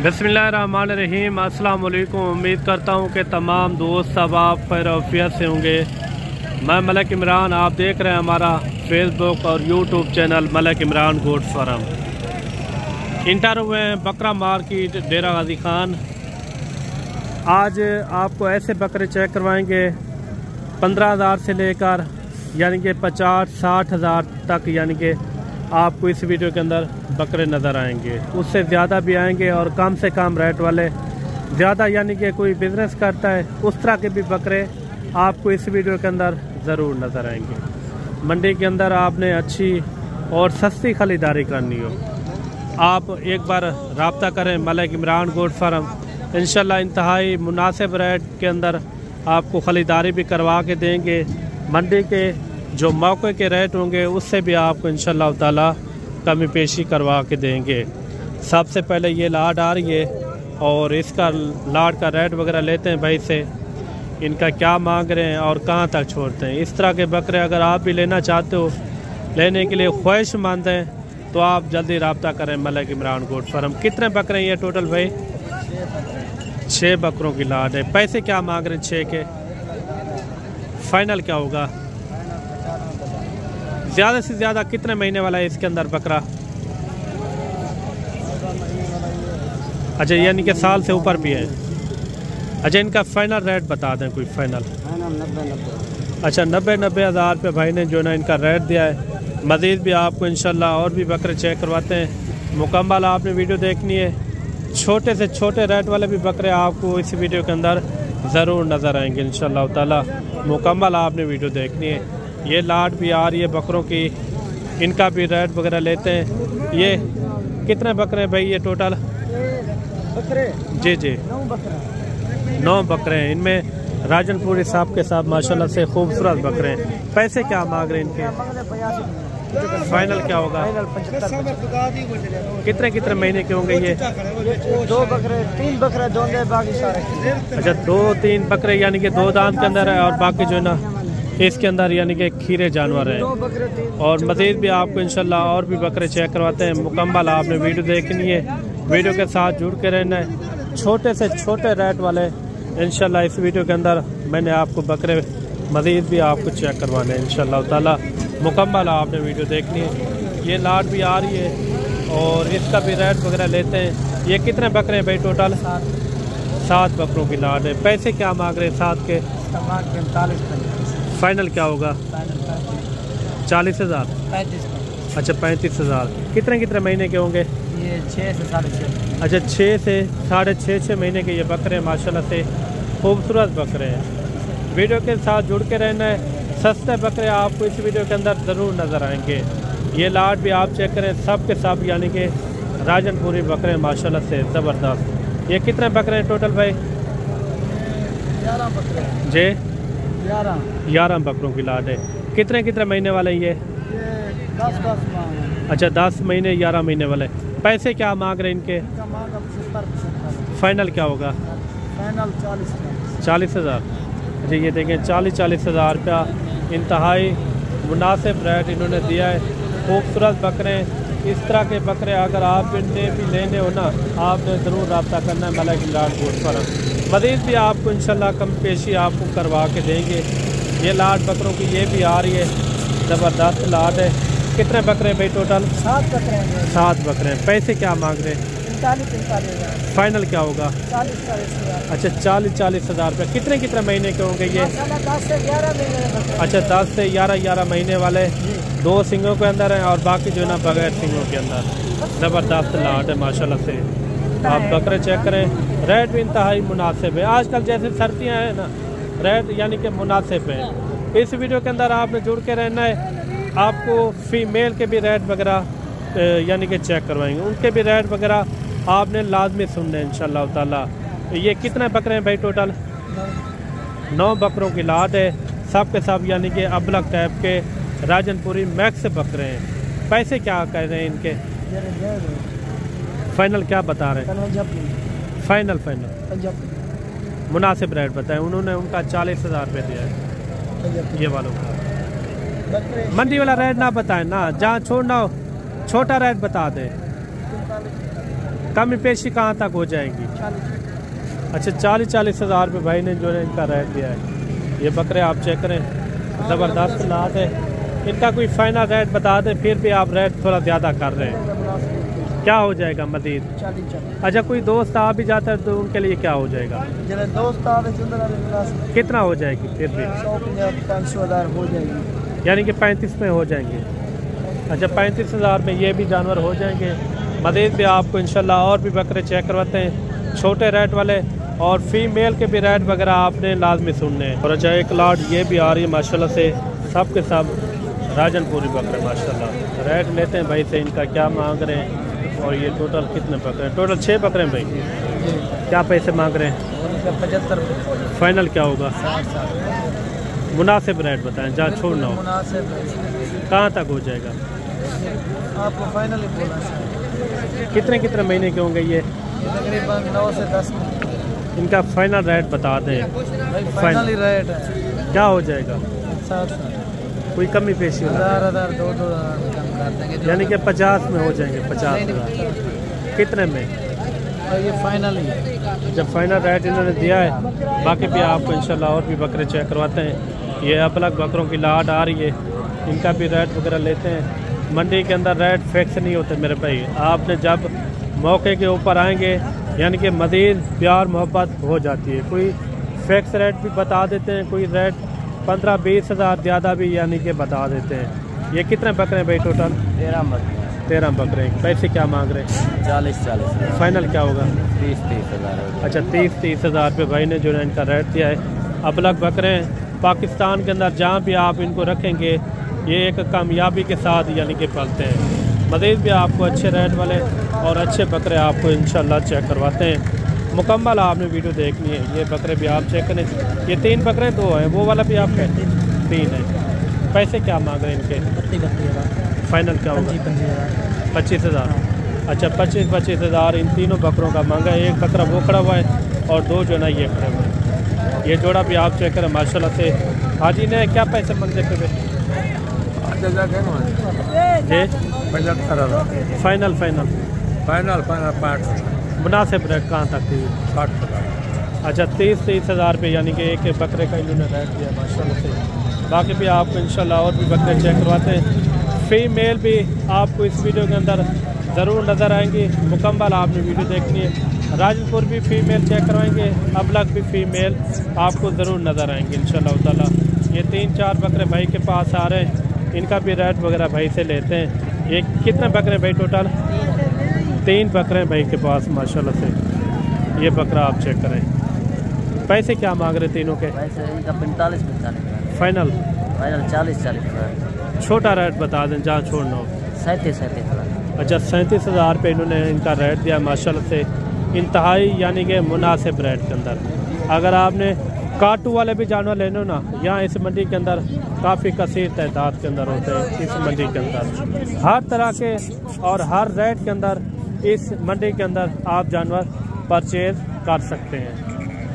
बिस्मिल्लाहिर्रहमानिर्रहीम। अस्सलाम वालेकुम। उम्मीद करता हूँ कि तमाम दोस्त अब आप खैरियत से होंगे। मैं मलिक इमरान, आप देख रहे हैं हमारा फेसबुक और YouTube channel Malik Imran goats farm. Enter हुए हैं बकरा मार्केट डेरा गाजी खान। आज आपको ऐसे बकरे चेक करवाएंगे 15,000 से लेकर यानी कि 50-60 हज़ार तक, यानी कि आपको इस वीडियो के अंदर बकरे नज़र आएंगे। उससे ज़्यादा भी आएंगे और कम से कम रेट वाले ज़्यादा, यानी कि कोई बिज़नेस करता है उस तरह के भी बकरे आपको इस वीडियो के अंदर ज़रूर नज़र आएंगे। मंडी के अंदर आपने अच्छी और सस्ती खरीदारी करनी हो, आप एक बार रब्ता करें मलिक इमरान गोट फार्म। इंशाल्लाह इंतहाई मुनासिब रेट के अंदर आपको खरीदारी भी करवा के देंगे। मंडी के जो मौके के रेट होंगे उससे भी आपको इंशाल्लाह ताला कमी पेशी करवा के देंगे। सबसे पहले ये लाड आ रही है और इसका लाड का रेट वगैरह लेते हैं भाई से, इनका क्या मांग रहे हैं और कहाँ तक छोड़ते हैं। इस तरह के बकरे अगर आप भी लेना चाहते हो, लेने के लिए ख्वाहिशमंद हैं, तो आप जल्दी रब्ता करें मलिक इमरान गोट फार्म। कितने बकरे हैं ये टोटल भाई? 6 बकरों की लाड है। पैसे क्या मांग रहे हैं 6 के? फाइनल क्या होगा? ज़्यादा से ज़्यादा कितने महीने वाला है इसके अंदर बकरा? अच्छा, यानी कि साल से ऊपर भी है। अच्छा, इनका फाइनल रेट बता दें कोई फाइनल। 90। अच्छा, 90 हज़ार रुपये भाई ने जो ना इनका रेट दिया है। मज़ीद भी आपको इंशाल्लाह और भी बकरे चेक करवाते हैं। मुकम्मल आपने वीडियो देखनी है। छोटे से छोटे रेट वाले भी बकरे आपको इस वीडियो के अंदर ज़रूर नज़र आएंगे इंशाल्लाह ताला। मुकम्मल आपने वीडियो देखनी है। ये लाट भी आ रही है बकरों की, इनका भी रेट वगैरह लेते हैं। ये कितने बकरे हैं भाई ये टोटल? बकरे जी जी 9 बकरे हैं। इनमें राजनपुरी साहब के साथ माशाल्लाह से खूबसूरत बकरे हैं। पैसे क्या मांग रहे हैं इनके? फाइनल क्या होगा? 75। कितने कितने महीने के होंगे ये? 2 बकरे 3 बकरे दोंगे, बाकी सारे। अच्छा, 2-3 बकरे यानी कि 2 दांत के अंदर है और बाकी जो है ना इसके अंदर यानी कि खीरे जानवर हैं। 2 बकरे 3। और मज़ीद भी आपको इंशाल्लाह और भी बकरे चेक करवाते हैं। मुकम्मल आपने वीडियो देखनी है, वीडियो के साथ जुड़ के रहना है। छोटे से छोटे रेट वाले इंशाल्लाह इस वीडियो के अंदर मैंने आपको बकरे मज़ीद भी आपको चेक करवाने हैं इंशाल्लाह ताला। मुकम्मल आपने वीडियो देखनी है। ये लाट भी आ रही है और इसका भी रेट वगैरह लेते हैं। ये कितने बकरे हैं भाई टोटल? 7 बकरों की लाट है। पैसे क्या मांग रहे हैं 7 के? 45। फाइनल क्या होगा? 40 हज़ार। 35। अच्छा, 35 हज़ार। कितने कितने महीने के होंगे ये? 6 से 6.5। अच्छा, 6 से 6.5 महीने के ये बकरे माशाल्लाह से खूबसूरत बकरे हैं। वीडियो के साथ जुड़ के रहना है। सस्ते बकरे आपको इस वीडियो के अंदर ज़रूर नज़र आएंगे। ये लाट भी आप चेक करें, सब के सब यानी कि राजनपुरी बकरे माशाल्लाह से ज़बरदस्त। ये कितने बकरे हैं टोटल भाई? 11 बकरे जी 11 बकरों की लाट है। कितने कितने महीने वाले ये? 10 मांग। अच्छा, 10 महीने 11 महीने वाले। पैसे क्या मांग रहे हैं इनके? फाइनल क्या होगा? फाइनल 40 हज़ार। अच्छा, ये देखें 40 हज़ार रुपया इंतहाई मुनासिब रेट इन्होंने दिया है। खूबसूरत बकरे। इस तरह के बकरे अगर आपने भी लेने हो ना, आपने ज़रूर रब्ता करना है मलिक इमरान गोट फार्म। मज़ीद भी आपको इंशाल्लाह कम पेशी आपको करवा के देंगे। ये लाट बकरों की ये भी आ रही है, ज़बरदस्त लाट है। कितने बकरे भाई टोटल? 7 बकरे हैं। 7 बकरे हैं। पैसे क्या मांग रहे हैं? 45 फाइनल क्या होगा? 40 हज़ार। अच्छा, 40 हज़ार रुपये। कितने कितने महीने के होंगे ये? 10 से 11 महीने। अच्छा, 10 से 11 महीने वाले। 2 सिंगों के अंदर हैं और बाकी जो है ना बगैर सिंगों के अंदर। ज़बरदस्त लाट है माशाल्लाह से। आप बकरे चेक करें। रेट भी इंतहाई मुनासिब है। आजकल जैसे सर्दियाँ हैं ना, रेट यानी कि मुनासिब है। इस वीडियो के अंदर आपने जुड़ के रहना है। आपको फीमेल के भी रेट वगैरह यानी कि चेक करवाएंगे, उनके भी रेट वगैरह आपने लाजमी सुनने इंशाल्लाह ताला। ये कितने बकरे हैं भाई टोटल? 9 बकरों की लाट है। सब के सब यानी कि अबलग टाइप के राजनपुरी मैक्स बकरे हैं। पैसे क्या कह रहे हैं इनके? फाइनल क्या बता रहे हैं? फाइनल मुनासिब रेट बताएं। उन्होंने उनका 40 हज़ार रुपये दिया है ये वालों का। मंडी वाला रेट ना बताएं ना, जहाँ छोड़ना हो छोटा रेट बता दें। कमी पेशी कहाँ तक हो जाएगी? 40। अच्छा 40-40 हज़ार रुपये भाई ने जो है इनका रेट दिया है। ये बकरे आप चेक करें, ज़बरदस्त लात है। इनका कोई फाइनल रेट बता दें, फिर भी आप रेट थोड़ा ज़्यादा कर रहे हैं। क्या हो जाएगा मजीद? 40। अच्छा कोई दोस्त आ भी जाता है तो उनके लिए क्या हो जाएगा? दोस्त कितना हो जाएगी फिर भी? 150-500 हज़ार हो जाएगी, यानी कि 35 में हो जाएंगे। अच्छा 35 हज़ार में ये भी जानवर हो जाएंगे। मज़ीद भी आपको इंशाल्लाह और भी बकरे चेक करवाते हैं, छोटे रेट वाले और फीमेल के भी रेट वगैरह आपने लाजमी सुनने हैं। और अच्छा एक लाट ये भी आ रही है माशाल्लाह से, सब के सब राजनपुरी बकरे माशाल्लाह। रेट लेते हैं भाई से, इनका क्या मांग रहे हैं और ये टोटल कितने बकरे हैं? टोटल 6 बकरे हैं भाई। क्या पैसे मांग रहे हैं? 75। फाइनल क्या होगा? मुनासिब रेट बताएं, जहाँ छोड़ना हो। कहाँ तक हो जाएगा? आपको फाइनल ही बोला। कितने महीने के होंगे ये? तकरीबन 9 से 10। इनका फाइनल रेट बता दें। फाइनल ही रेट है। क्या हो जाएगा? 7। कोई कमी पेशी? 1000 2 कम कर देंगे, यानी कि 50 में हो जाएंगे। 50 हज़ार कितने में? और ये फाइनल ही है। जब फाइनल रेट इन्होंने दिया है। बाकी भी आपको इंशाल्लाह और भी बकरे चेक करवाते हैं। ये अलग बकरों की लाट आ रही है, इनका भी रेट वगैरह लेते हैं। मंडी के अंदर रेट फिक्स नहीं होते मेरे भाई, आपने जब मौके के ऊपर आएंगे यानी कि मज़ीद प्यार मोहब्बत हो जाती है। कोई फिक्स रेट भी बता देते हैं, कोई रेट 15-20 हज़ार ज़्यादा भी यानी कि बता देते हैं। ये कितने बकरे हैं भाई टोटल? 13 बकरे। पैसे क्या मांग रहे हैं? 40। फाइनल क्या होगा? 30 हज़ार। अच्छा 30 हज़ार रुपये भाई ने जो है इनका रेट दिया है। अलग बकरे हैं, पाकिस्तान के अंदर जहाँ भी आप इनको रखेंगे ये एक कामयाबी के साथ यानी कि पलते हैं। मज़ीद भी आपको अच्छे रेट वाले और अच्छे बकरे आपको इंशाल्लाह चेक करवाते हैं। मुकम्मल आपने वीडियो देखनी है। ये बकरे भी आप चेक करें, ये 3 बकरे 2 हैं, वो वाला भी आपके 3 है। पैसे क्या मांग रहे हैं इनके? फाइनल क्या होगा? 25 हज़ार। अच्छा 25 हज़ार इन तीनों बकरों का मांगा है। एक बकरा वो खड़ा हुआ है और 2 जो ना ये खड़े हुए हैं। ये जोड़ा भी आप चेक करें माशाल्लाह से। हाजी ने क्या पैसे मांगते थे? जी 75 हज़ार। फाइनल 5। मुनासिब रेट कहाँ तक थी? 60। अच्छा 30 हज़ार रुपये यानी कि एक बकरे का इन्होंने रेट दिया माशाल्लाह से। बाकी भी आपको इंशाल्लाह और भी बकरे चेक करवाते हैं। फीमेल भी आपको इस वीडियो के अंदर ज़रूर नज़र आएंगी। मुकम्मल आपने वीडियो देखनी है। राजनपुर भी फीमेल चेक करवाएंगे, अबलग भी फीमेल आपको ज़रूर नज़र आएंगे इंशाल्लाह ताला। ये 3-4 बकरे भाई के पास आ रहे हैं, इनका भी रेट वगैरह भाई से लेते हैं। ये कितने बकरे भाई टोटल? 3 बकरे हैं भाई के पास माशाल्लाह से। ये बकरा आप चेक करें। पैसे क्या मांग रहे तीनों के? इनका 45 फाइनल 40। छोटा रेट बता दें जहाँ छोड़ना हो। 37। अच्छा 37 हज़ार रुपये इन्होंने इनका रेट दिया माशाल्लाह से। इंतहाई यानी कि मुनासिब रेट के अंदर। अगर आपने काटू वाले भी जानवर लेने हो ना, यहाँ इस मंडी के अंदर काफ़ी कसीर तादाद के अंदर होते हैं। इस मंडी के अंदर हर तरह के और हर रेट के अंदर इस मंडी के अंदर आप जानवर परचेज कर सकते हैं।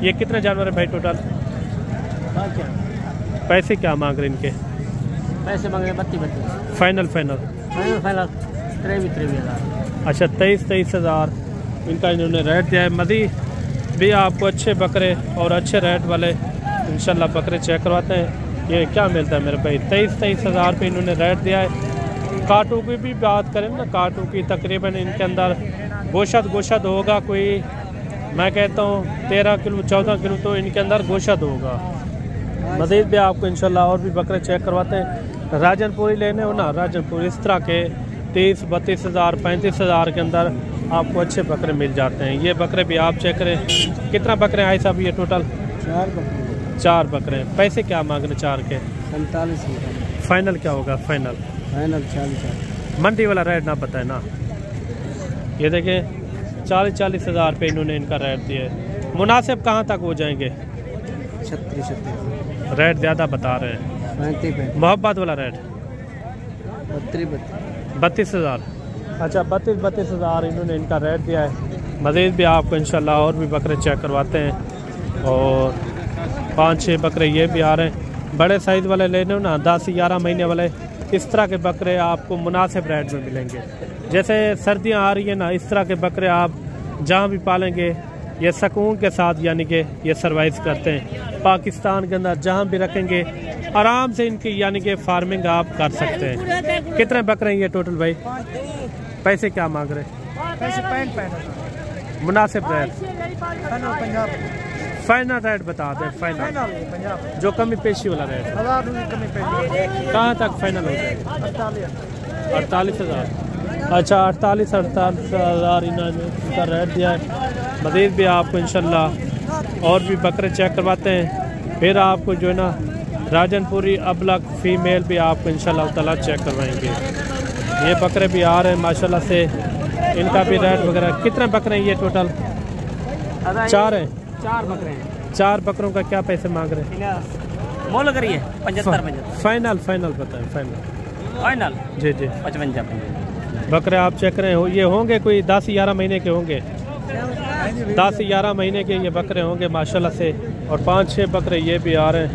ये कितने जानवर हैं भाई टोटल? पैसे क्या मांग रहे हैं इनके? पैसे मांग रहे 32। फाइनल 23 हज़ार। अच्छा 23 हज़ार इनका इन्होंने रेट दिया है। मज़ीद भी आपको अच्छे बकरे और अच्छे रेट वाले इंशाल्लाह बकरे चेक करवाते हैं। ये क्या मिलता है मेरे भाई? 23 हज़ार पे इन्होंने रेट दिया है। काटू की भी बात करें ना, काटू की तकरीबन इनके अंदर गोशत होगा कोई, मैं कहता हूँ 13 किलो 14 किलो तो इनके अंदर गोशत होगा। मज़ीद भी आपको इंशाल्लाह और भी बकरे चेक करवाते हैं। राजनपुरी लेने हो ना, राजनपुर इस तरह के 30-32 हज़ार 35 हज़ार के अंदर आपको अच्छे बकरे मिल जाते हैं। ये बकरे भी आप चेक करें। कितना बकरे आए साहब ये टोटल? 4 बकरे। पैसे क्या मांग रहे 4 के? 45। फाइनल क्या होगा? फाइनल 40। मंडी वाला रेट ना बताए ना। ये देखें 40 हज़ार रुपये इन्होंने इनका रेट दिया है। मुनासिब कहाँ तक हो जाएंगे? 36। रेट ज़्यादा बता रहे हैं। 35। मोहब्बत वाला रेट 32 हज़ार। अच्छा 32 हज़ार इन्होंने इनका रेट दिया है। मज़ीद भी आपको इंशाल्लाह और भी बकरे चेक करवाते हैं। और 5-6 बकरे ये भी आ रहे हैं। बड़े साइज़ वाले लेने हो ना, 10-11 महीने वाले, इस तरह के बकरे आपको मुनासिब रेट में मिलेंगे। जैसे सर्दियां आ रही है ना, इस तरह के बकरे आप जहाँ भी पालेंगे ये सुकून के साथ यानी कि ये सर्वाइव करते हैं। पाकिस्तान के अंदर जहाँ भी रखेंगे आराम से इनकी यानी कि फार्मिंग आप कर सकते हैं। कितने बकरे हैं ये टोटल भाई? पैसे क्या मांग रहे हैं? पैसे 65 मुनासिब रेट, पंजाब फाइनल रेट बता दें। फाइनल पंजाब जो कमी पेशी वाला रेट 1000 रुपये कमी पेशी कहाँ तक फाइनल हो जाएगा? 48,000। अच्छा 48,000 इनका रेट दिया है। मज़ीद भी आपको इंशाल्लाह और भी बकरे चेक करवाते हैं, फिर आपको जो है ना राजनपुरी अबलग फीमेल भी आपको इंशाल्लाह ताला चेक करवाएंगे। ये बकरे भी आ रहे हैं माशाल्लाह से, इनका भी रेट वगैरह। कितने बकरे हैं ये टोटल? 4 हैं। 4 बकरे हैं। 4 बकरों का क्या पैसे मांग रहे हैं? मोल करिए 75 फाइनल बताएं। फाइनल जी 55 बकरे आप चेक करें ये होंगे कोई 10-11 महीने के होंगे। 10-11 महीने के ये बकरे होंगे माशाल्लाह से। और 5-6 बकरे ये भी आ रहे हैं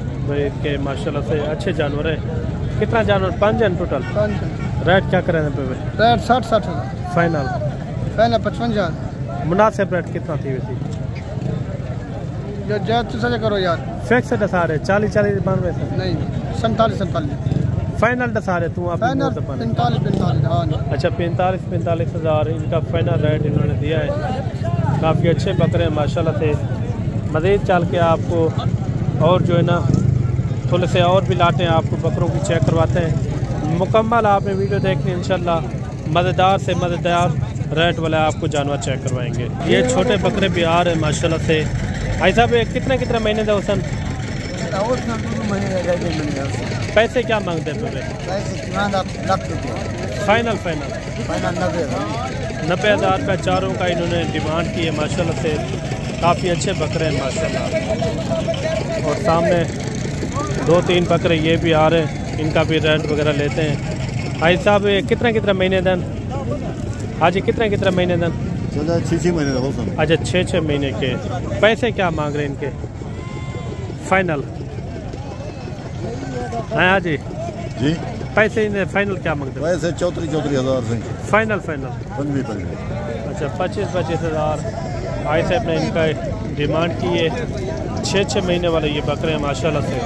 के माशाल्लाह से अच्छे जानवर हैं। कितना जानवर? 5 हैं टोटल। रेट क्या करें पे? रेट 60 फाइनल 55 मुनासिब रेट कितना थी वैसी? जो तुझे करो यार। फिक्स दसा रहे 40 बन रहे नहीं 47 फाइनल दसा रहे तू? 45 हाँ। अच्छा 45,000 इनका फाइनल रेट इन्होंने दिया है। काफ़ी अच्छे बकरे हैं माशाल्लाह से। मज़ीद चल के आपको और जो है ना थोड़े से और भी लाते हैं, आपको बकरों की चेक करवाते हैं। मुकम्मल आपने वीडियो देखनी इंशाल्लाह। मज़ेदार से मज़ेदार रेट वाला आपको जानवर चेक करवाएंगे। ये छोटे बकरे भी आ रहे हैं माशाल्लाह से। भाई साहब कितने महीने थे हुसन? पैसे क्या मांगते हैं पूरे? फाइनल 90,000 रुपये चारों का इन्होंने डिमांड की है माशाल्लाह से। काफ़ी अच्छे बकरे हैं माशाल्लाह। और सामने 2-3 बकरे ये भी आ रहे हैं, इनका भी रेंट वगैरह लेते हैं। भाई साहब कितने महीने दिन? हाँ जी कितने महीने दिन? 6 महीने। अच्छा 6 महीने के। पैसे क्या मांग रहे हैं इनके? फाइनल हाँ जी पैसे इन्हें फाइनल क्या मांगते हैं? पैसे 34,000 से फाइनल 25,000। अच्छा 25,000 भाई साहब ने इनका डिमांड की है। 6 महीने वाले ये बकरे हैं माशाल्लाह से।